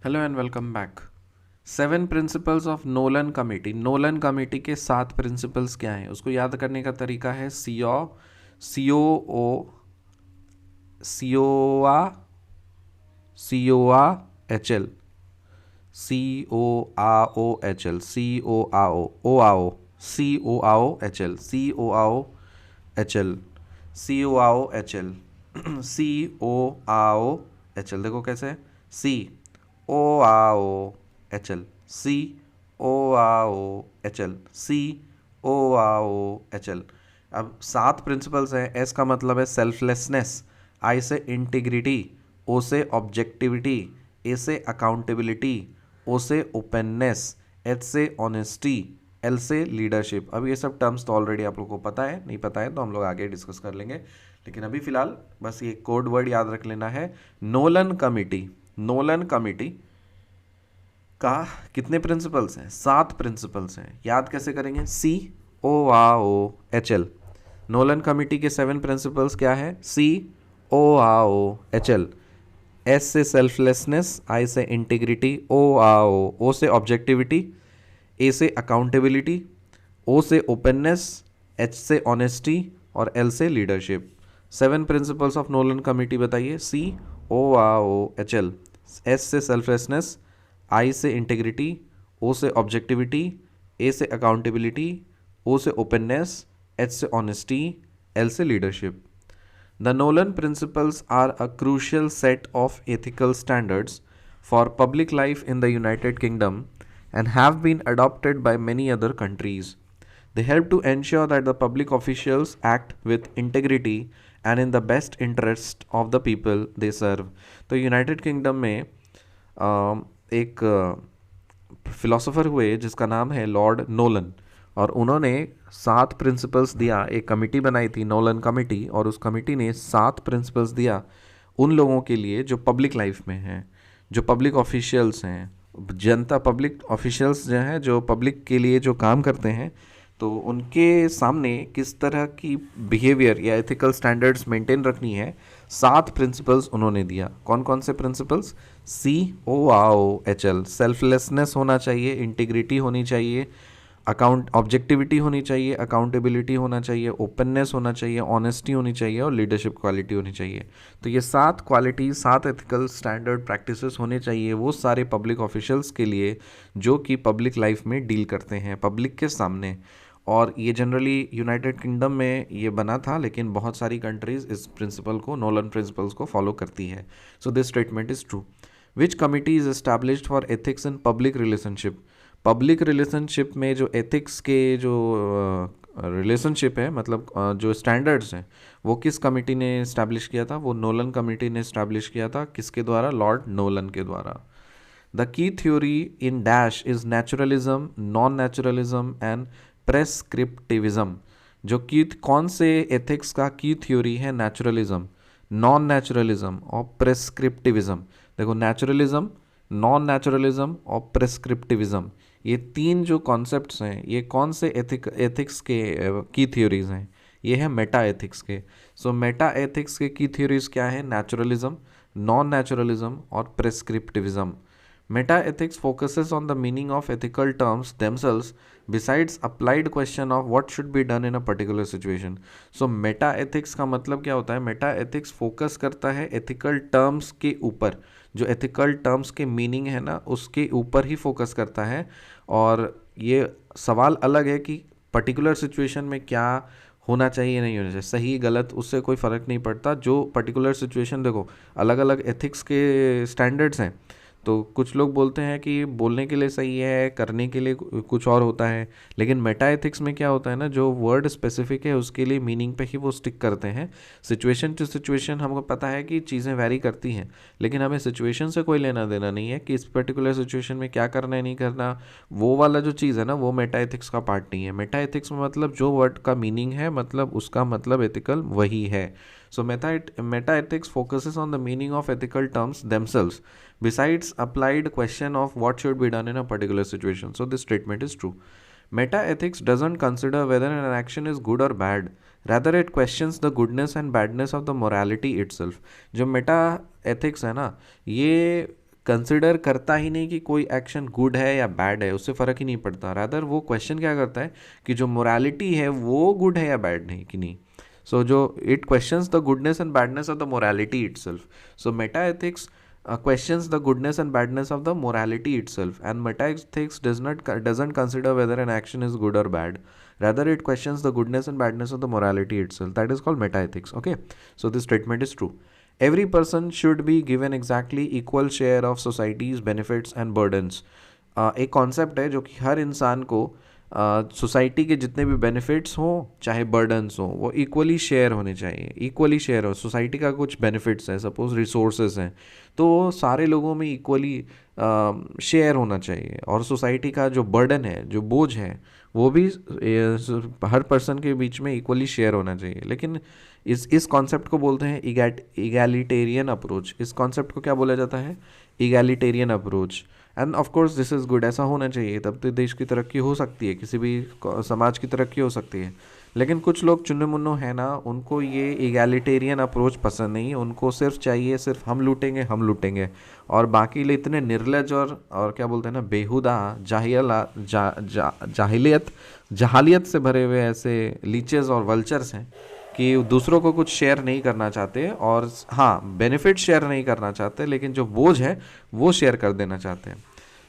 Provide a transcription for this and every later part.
Hello and welcome back. 7 principles of Nolan committee. Nolan committee के 7 principles क्या हैं उसको याद करने का तरीका है C O A C O A H L COAOHL COAO COAOHL देखो कैसे COAOHL। अब 7 प्रिंसिपल्स हैं। एस का मतलब है सेल्फलेसनेस, आई से इंटीग्रिटी, ओ से ऑब्जेक्टिविटी, ए से अकाउंटेबिलिटी, ओ से ओपननेस, एच से ऑनेस्टी, एल से लीडरशिप। अब ये सब टर्म्स तो ऑलरेडी आप लोगों को पता है, नहीं पता है तो हम लोग आगे डिस्कस कर लेंगे, लेकिन अभी फिलहाल बस ये कोड वर्ड याद रख लेना है। Nolan committee. नोलन कमिटी का कितने प्रिंसिपल्स हैं? 7 प्रिंसिपल्स हैं। याद कैसे करेंगे? COAOHL। नोलन कमिटी के 7 प्रिंसिपल्स क्या है? COAOHL। एस से सेल्फलेसनेस, आई से इंटीग्रिटी, ओ से ऑब्जेक्टिविटी, ए से अकाउंटेबिलिटी, ओ से ओपननेस, एच से ऑनेस्टी और एल से leadership. 7 principles of Nolan committee बताइए। COAOHL। एस से सेल्फलेसनेस, आई से इंटीग्रिटी, ओ से ऑब्जेक्टिविटी, ए से अकाउंटेबिलिटी, ओ से ओपननेस, एच से ऑनेस्टी, एल से leadership. The Nolan Principles are a crucial set of ethical standards for public life in the United Kingdom and have been adopted by many other countries. They help to ensure that the public officials act with integrity and in the best interest of the people they serve. तो United kingdom में एक philosopher हुए जिसका नाम है Lord Nolan, और उन्होंने 7 principles दिया। एक कमेटी बनाई थी नोलन कमेटी, और उस कमेटी ने 7 प्रिंसिपल्स दिया उन लोगों के लिए जो पब्लिक लाइफ में हैं, जो पब्लिक ऑफिशियल्स हैं, जनता पब्लिक ऑफिशियल्स जो हैं, जो पब्लिक के लिए जो काम करते हैं, तो उनके सामने किस तरह की बिहेवियर या एथिकल स्टैंडर्ड्स मेंटेन रखनी है। 7 प्रिंसिपल्स उन्होंने दिया। कौन कौन से प्रिंसिपल्स? COAOHL। सेल्फलेसनेस होना चाहिए, इंटीग्रिटी होनी चाहिए, ऑब्जेक्टिविटी होनी चाहिए, अकाउंटेबिलिटी होना चाहिए, ओपननेस होना चाहिए, ऑनेस्टी होनी चाहिए और लीडरशिप क्वालिटी होनी चाहिए। तो ये 7 क्वालिटी, 7 एथिकल स्टैंडर्ड प्रैक्टिसेस होने चाहिए वो सारे पब्लिक ऑफिशियल्स के लिए जो कि पब्लिक लाइफ में डील करते हैं पब्लिक के सामने। और ये जनरली यूनाइटेड किंगडम में ये बना था, लेकिन बहुत सारी कंट्रीज इस प्रिंसिपल को, नोलन प्रिंसिपल्स को फॉलो करती है। So this statement is true. Which committee is established for ethics in public relationship. Public relationship में जो एथिक्स के जो रिलेशनशिप है, मतलब जो स्टैंडर्ड्स हैं, वो किस कमिटी ने इस्टेब्लिश किया था? वो नोलन कमिटी ने इस्टेब्लिश किया था। किसके द्वारा? लॉर्ड नोलन के द्वारा। द की theory in dash is naturalism, non naturalism and prescriptivism. जो की कौन से एथिक्स का की थ्योरी है? नेचुरलिज्म, नॉन नेचुरलिज्म और प्रेस्क्रिप्टिविज्म। देखो, नेचुरलिज्म, नॉन नेचुरलिज्म और प्रेस्क्रिप्टिविज्म, ये 3 जो कॉन्सेप्ट्स हैं, ये कौन से एथिक्स के की थ्योरीज हैं? ये है मेटा एथिक्स के। सो मेटा एथिक्स के की थ्योरीज क्या है? नेचुरलिज्म, नॉन नेचुरलिज्म और प्रेस्क्रिप्टिविज्म। Meta ethics focuses on the meaning of ethical terms themselves besides applied question of what should be done in a particular situation. So meta ethics का मतलब क्या होता है? Meta ethics फोकस करता है ethical terms के ऊपर, जो ethical terms के meaning है ना, उसके ऊपर ही फोकस करता है। और ये सवाल अलग है कि पर्टिकुलर सिचुएशन में क्या होना चाहिए, नहीं होना चाहिए, सही गलत, उससे कोई फ़र्क नहीं पड़ता। जो पर्टिकुलर सिचुएशन, देखो अलग अलग एथिक्स के स्टैंडर्ड्स हैं, तो कुछ लोग बोलते हैं कि बोलने के लिए सही है, करने के लिए कुछ और होता है। लेकिन मेटा एथिक्स में क्या होता है ना, जो वर्ड स्पेसिफिक है उसके लिए मीनिंग पे ही वो स्टिक करते हैं। सिचुएशन टू सिचुएशन हमको पता है कि चीज़ें वैरी करती हैं, लेकिन हमें सिचुएशन से कोई लेना देना नहीं है कि इस पर्टिकुलर सिचुएशन में क्या करना है, नहीं करना। वो वाला जो चीज़ है ना, वो मेटा एथिक्स का पार्ट नहीं है। मेटा एथिक्स में मतलब जो वर्ड का मीनिंग है, मतलब उसका मतलब एथिकल वही है। So meta ethics focuses on the meaning of ethical terms themselves besides applied question of what should be done in a particular situation. So this statement is true. Meta ethics doesn't consider whether an action is good or bad. Rather it questions the goodness and badness of the morality itself. जो Meta ethics है ना, ये consider करता ही नहीं कि कोई action good है या बैड है, उससे फ़र्क ही नहीं पड़ता। रादर वो क्वेश्चन क्या करता है कि जो मोरालिटी है वो गुड है या बैड नहीं कि नहीं। सो जो it questions the goodness and badness of the morality itself. So Meta ethics questions the goodness and badness of the morality itself, and meta ethics doesn't consider whether an action is good or bad. Rather, it questions the goodness and badness of the morality itself. That is called meta ethics. Okay, so this statement is true. Every person should be given exactly equal share of society's benefits and burdens. एक concept है जो कि हर इंसान को society के जितने भी benefits हों चाहे बर्डन्स हों वो इक्वली शेयर होने चाहिए, इक्वली शेयर हो। सोसाइटी का कुछ बेनिफिट्स हैं, सपोज रिसोर्सेज हैं, तो वो सारे लोगों में इक्वली शेयर होना चाहिए। और सोसाइटी का जो बर्डन है, जो बोझ है, वो भी हर पर्सन के बीच में इक्वली शेयर होना चाहिए। लेकिन इस कॉन्सेप्ट को बोलते हैं इगैलिटेरियन अप्रोच। इस कॉन्सेप्ट को क्या बोला जाता है? Egalitarian approach. End of course this is good, ऐसा होना चाहिए, तब तो देश की तरक्की हो सकती है, किसी भी समाज की तरक्की हो सकती है। लेकिन कुछ लोग चुन्नू मुन्नू है ना, उनको ये इगैलिटेरियन अप्रोच पसंद नहीं। उनको सिर्फ चाहिए सिर्फ हम लूटेंगे, हम लूटेंगे, और बाकी ले इतने निर्लज और क्या बोलते हैं ना, बेहुदा जहालियत से भरे हुए ऐसे लीचेस और वल्चर्स हैं कि दूसरों को कुछ शेयर नहीं करना चाहते, और हाँ बेनिफिट शेयर नहीं करना चाहते, लेकिन जो बोझ है वो शेयर कर देना चाहते हैं।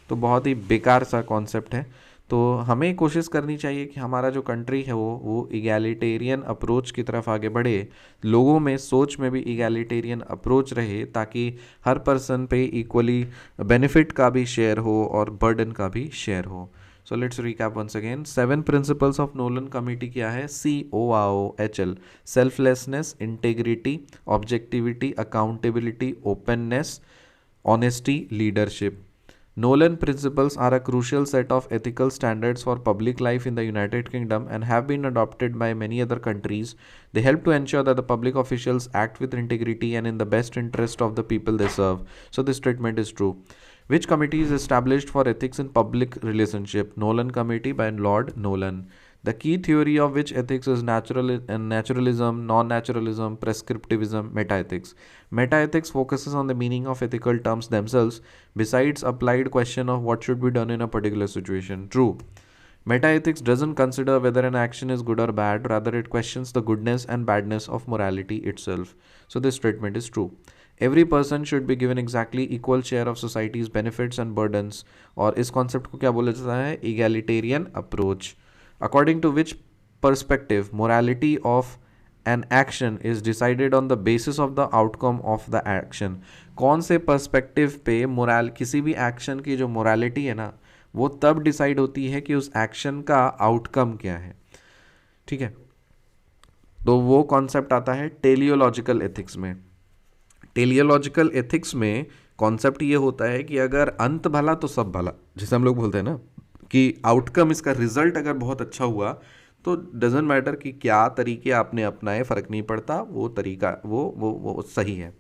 तो बहुत ही बेकार सा कॉन्सेप्ट है। तो हमें कोशिश करनी चाहिए कि हमारा जो कंट्री है वो इगैलिटेरियन अप्रोच की तरफ आगे बढ़े, लोगों में सोच में भी इगैलिटेरियन अप्रोच रहे, ताकि हर पर्सन पे इक्वली बेनिफिट का भी शेयर हो और बर्डन का भी शेयर हो। So let's recap once again. 7 principles of Nolan committee क्या है? COROHL, selflessness, integrity, objectivity, accountability, openness, honesty, leadership. Nolan principles are a crucial set of ethical standards for public life in the United Kingdom and have been adopted by many other countries. They help to ensure that the public officials act with integrity and in the best interest of the people they serve. So this statement is true. Which committee is established for ethics in public relationship? Nolan Committee by Lord Nolan. The key theory of which ethics is naturalism, non-naturalism, prescriptivism, metaethics. Metaethics focuses on the meaning of ethical terms themselves, besides applied question of what should be done in a particular situation. True. Metaethics doesn't consider whether an action is good or bad, rather it questions the goodness and badness of morality itself. So this statement is true. Every person should be given exactly equal share of society's benefits and burdens. और इस concept को क्या बोला जाता है? Egalitarian approach. According to which perspective morality of an action is decided on the basis of the outcome of the action. कौन से perspective पे किसी भी एक्शन की जो मोरालिटी है ना, वो तब डिसाइड होती है कि उस एक्शन का आउटकम क्या है। ठीक है, तो वो कॉन्सेप्ट आता है टेलियोलॉजिकल एथिक्स में। टेलियोलॉजिकल एथिक्स में कॉन्सेप्ट ये होता है कि अगर अंत भला तो सब भला, जैसे हम लोग बोलते हैं ना कि आउटकम, इसका रिजल्ट अगर बहुत अच्छा हुआ तो डजेंट मैटर कि क्या तरीके आपने अपनाए, फ़र्क नहीं पड़ता, वो तरीका वो सही है।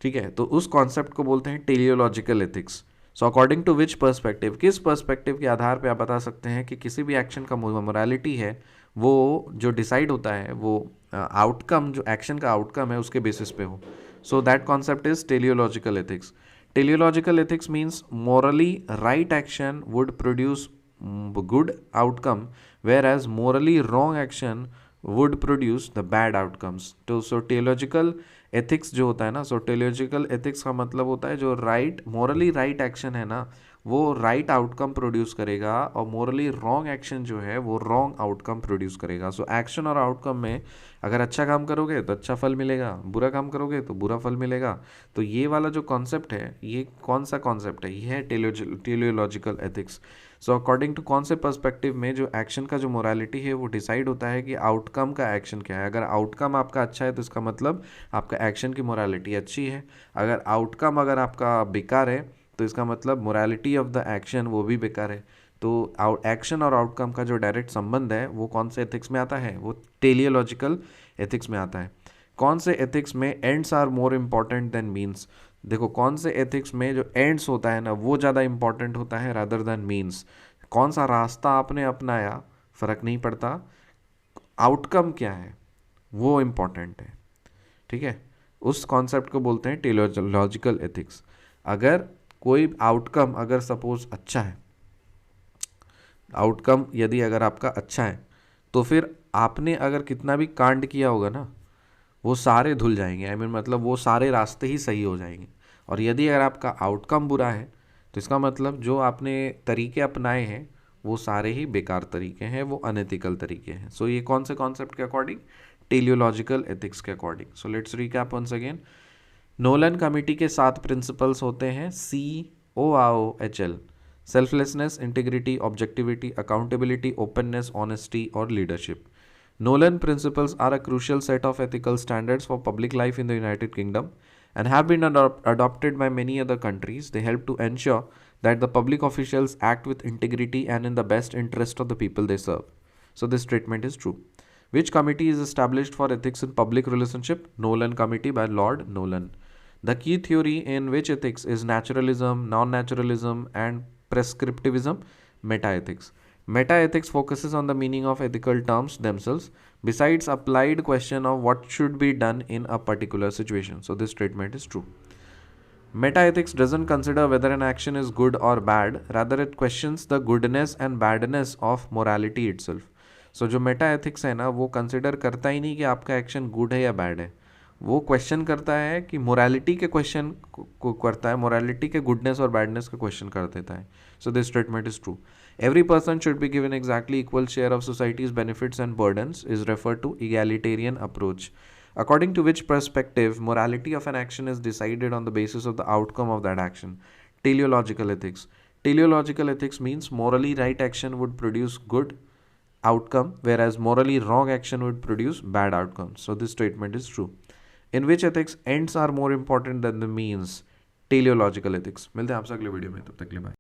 ठीक है, तो उस कॉन्सेप्ट को बोलते हैं teleological ethics. So according to which perspective, किस पर्सपेक्टिव के आधार पे आप बता सकते हैं कि किसी भी एक्शन का मोरालिटी है वो जो डिसाइड होता है वो आउटकम, जो एक्शन का आउटकम है उसके बेसिस पे हो। So that concept is teleological ethics. Teleological ethics means morally right action would produce good outcome, whereas morally wrong action would produce the bad outcomes. तो so teleological ethics जो होता है ना, so teleological ethics का मतलब होता है जो right, morally right action है ना, वो राइट आउटकम प्रोड्यूस करेगा, और मोरली रॉन्ग एक्शन जो है वो रॉन्ग आउटकम प्रोड्यूस करेगा. सो एक्शन और आउटकम में अगर अच्छा काम करोगे तो अच्छा फल मिलेगा, बुरा काम करोगे तो बुरा फल मिलेगा. तो ये वाला जो कॉन्सेप्ट है, ये कौन सा कॉन्सेप्ट है? ये है teleological ethics. So according to कौन से पर्सपेक्टिव में जो एक्शन का जो मोरालिटी है वो डिसाइड होता है कि आउटकम का एक्शन क्या है. अगर आउटकम आपका अच्छा है तो इसका मतलब आपका एक्शन की मोरालिटी अच्छी है. अगर आउटकम अगर आपका बेकार है तो इसका मतलब मोरालिटी ऑफ द एक्शन वो भी बेकार है. तो एक्शन और आउटकम का जो डायरेक्ट संबंध है वो कौन से एथिक्स में आता है? वो टेलियोलॉजिकल एथिक्स में आता है. कौन से एथिक्स में ends are more important than means? देखो, कौन से एथिक्स में जो एंड्स होता है ना वो ज़्यादा इंपॉर्टेंट होता है रादर देन मीन्स. कौन सा रास्ता आपने अपनाया फ़र्क नहीं पड़ता, आउटकम क्या है वो इम्पॉर्टेंट है. ठीक है, उस कॉन्सेप्ट को बोलते हैं टेलियोलॉजिकल एथिक्स. अगर कोई आउटकम अगर सपोज अच्छा है, आउटकम यदि अगर आपका अच्छा है, तो फिर आपने अगर कितना भी कांड किया होगा ना, वो सारे धुल जाएंगे। मतलब वो सारे रास्ते ही सही हो जाएंगे। और यदि अगर आपका आउटकम बुरा है, तो इसका मतलब जो आपने तरीके अपनाए हैं वो सारे ही बेकार तरीके हैं, वो अनएथिकल तरीके हैं। सो ये कौन से कॉन्सेप्ट के अकॉर्डिंग? टेलियोलॉजिकल एथिक्स के according. So let's recap once again. Nolan committee के 7 प्रिंसिपल्स होते हैं, COAOHL: selflessness, integrity, objectivity, accountability, openness, honesty और leadership. Nolan principles are a crucial set of ethical standards for public life in the United Kingdom and have been adopted by many other countries. They help to ensure that the public officials act with integrity and in the best interest of the people they serve. So this statement is true. Which committee is established for ethics in public relationship? Nolan Committee by Lord Nolan. The key theory in which ethics is naturalism, non-naturalism and prescriptivism. Metaethics. Metaethics focuses on the meaning of ethical terms themselves, besides applied question of what should be done in a particular situation. So this statement is true. Metaethics doesn't consider whether an action is good or bad, rather it questions the goodness and badness of morality itself. So जो Meta ethics है ना, वो consider करता ही नहीं कि आपका action good है या बैड है, वो क्वेश्चन करता है कि मोरालिटी के क्वेश्चन को करता है, मोरालिटी के गुडनेस और बैडनेस का क्वेश्चन कर देता है. So this statement is true. Every person should be given exactly equal share of society's benefits and burdens is referred to egalitarian approach, according to which perspective morality of an action is decided on the basis of the outcome of that action. Teleological ethics. Teleological ethics means morally right action would produce good outcome, whereas morally wrong action would produce bad outcomes. So this statement is true. In which ethics ends are more important than the means? Teleological ethics. मिलते हैं आपसे अगले video में, तब तक के लिए bye.